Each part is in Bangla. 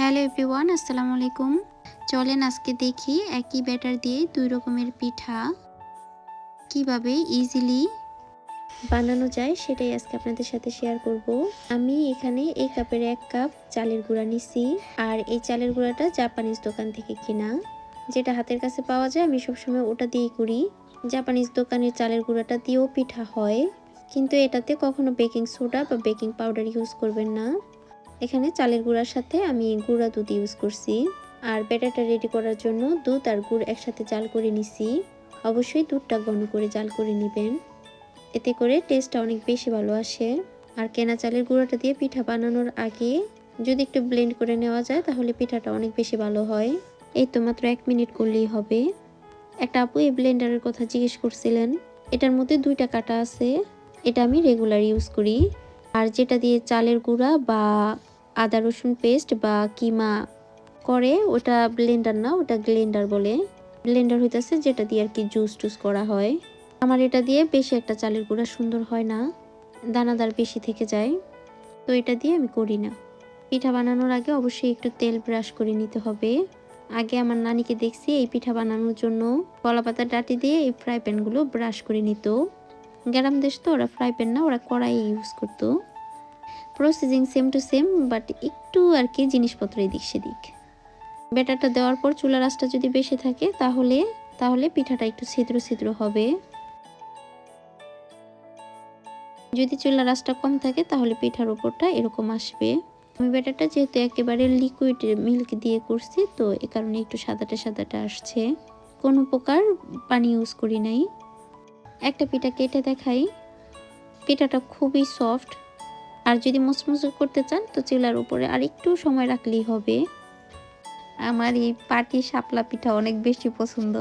হ্যালো এভরিওয়ান, আসসালামু আলাইকুম। চলেন আজকে দেখি একই ব্যাটার দিয়ে ২ রকমের পিঠা কিভাবে ইজিলি বানানো যায় সেটাই আজকে আপনাদের সাথে শেয়ার করব। আমি এখানে এই কাপের ১ কাপ চালের গুঁড়া নিছি। আর এই চালের গুঁড়াটা জাপানিজ দোকান থেকে কেনা। যেটা হাতের কাছে পাওয়া যায় আমি সবসময় ওটা দিয়েই করি। জাপানিজ দোকানের চালের গুঁড়াটা দিয়েও পিঠা হয়, কিন্তু এটাতে কখনো বেকিং সোডা বা বেকিং পাউডার ইউজ করবেন না। এখানে চালের গুঁড়ার সাথে আমি গুঁড়া দুধ ইউজ করছি। আর ব্যাটারটা রেডি করার জন্য দুধ আর গুড় একসাথে জাল করে নিছি। অবশ্যই দুধটা ঘন করে জাল করে নেবেন, এতে করে টেস্টটা অনেক বেশি ভালো আসে। আর কেনা চালের গুঁড়াটা দিয়ে পিঠা বানানোর আগে যদি একটু ব্লেন্ড করে নেওয়া যায় তাহলে পিঠাটা অনেক বেশি ভালো হয়। এই তো মাত্র 1 মিনিট করলেই হবে। একটা আপু এই ব্লেন্ডারের কথা জিজ্ঞেস করছিলেন। এটার মধ্যে 2টা কাটা আছে, এটা আমি রেগুলার ইউজ করি। আর যেটা দিয়ে চালের গুঁড়া বা আদা রসুন পেস্ট বা কিমা করে ওটা ব্লেন্ডার না, ওটা গ্লেন্ডার বলে। ব্লেন্ডার হইতেছে যেটা দিয়ে আর কি জুস টুস করা হয়। আমার এটা দিয়ে বেশি একটা চালের গুঁড়া সুন্দর হয় না, দানাদার বেশি থেকে যায়, তো এটা দিয়ে আমি করি না। পিঠা বানানোর আগে অবশ্যই একটু তেল ব্রাশ করে নিতে হবে। আগে আমার নানিকে দেখছি এই পিঠা বানানোর জন্য কলা পাতার ডাঁটি দিয়ে এই ফ্রাই প্যানগুলো ব্রাশ করে নিত। গ্রাম দেশ তো, ওরা ফ্রাই প্যান না, ওরা কড়াই ইউজ করতো। Processing same to same, but একটু আর কি জিনিসপত্র এদিক সেদিক। ব্যাটারটা দেওয়ার পর চুলার আঁচটা যদি বেশি থাকে তাহলে পিঠাটা একটু ছিদ্র ছিদ্র হবে। যদি চুলার আঁচটা কম থাকে তাহলে পিঠার উপরটা এরকম আসবে। আমি ব্যাটারটা যেহেতু একেবারে লিকুইড মিল্ক দিয়ে করছি, তো এ কারণে একটু সাদাটা সাদাটা আসছে, কোনো প্রকার পানি ইউজ করি নাই। একটা পিঠা কেটে দেখাই। পিঠাটা খুবই সফট। আর যদি মুচমুচে করতে চান তো চুলার উপরে আর একটু সময় রাখলেই হবে। আমার এই পাটি শাপলা পিঠা অনেক বেশি পছন্দ।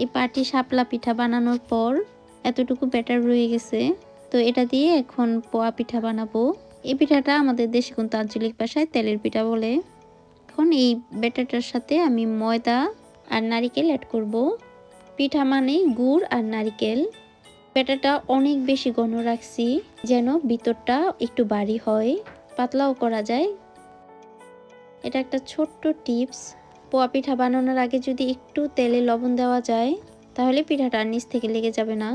এই পাটি শাপলা পিঠা বানানোর পর এতটুকু ব্যাটার রয়ে গেছে, তো এটা দিয়ে এখন পোয়া পিঠা বানাবো। এই পিঠাটা আমাদের দেশে কিন্তু আঞ্চলিক ভাষায় তেলের পিঠা বলে। এখন এই ব্যাটারটার সাথে আমি ময়দা আর নারিকেল অ্যাড করব। পিঠা মানেই গুড় আর নারিকেল। ব্যাটারটা অনেক বেশি ঘন রাখছি যেন ভিতরটা একটু ভারী হয়, পাতলাও করা যায়। এটা একটা ছোট্ট টিপস। পোয়া পিঠা বানানোর আগে যদি একটু তেলে লবণ দেওয়া যায় তাহলে পিঠাটা নিচ থেকে লেগে যাবে না,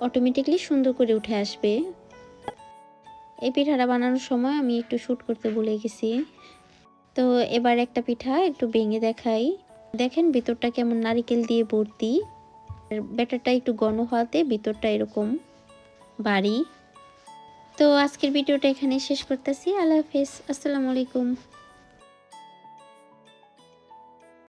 অটোমেটিকলি সুন্দর করে উঠে আসবে। এই পিঠাটা বানানোর সময় আমি একটু শ্যুট করতে ভুলে গেছি। তো এবার একটা পিঠা একটু ভেঙে দেখাই। দেখেন ভিতরটা কেমন নারিকেল দিয়ে ভর্তি। ব্যাটারটা একটু ঘন হওয়াতে ভিতরটা এরকম ভারী। তো আজকের ভিডিওটা এখানে শেষ করতেছি। আল্লাহ হাফেজ, আসসালামু আলাইকুম।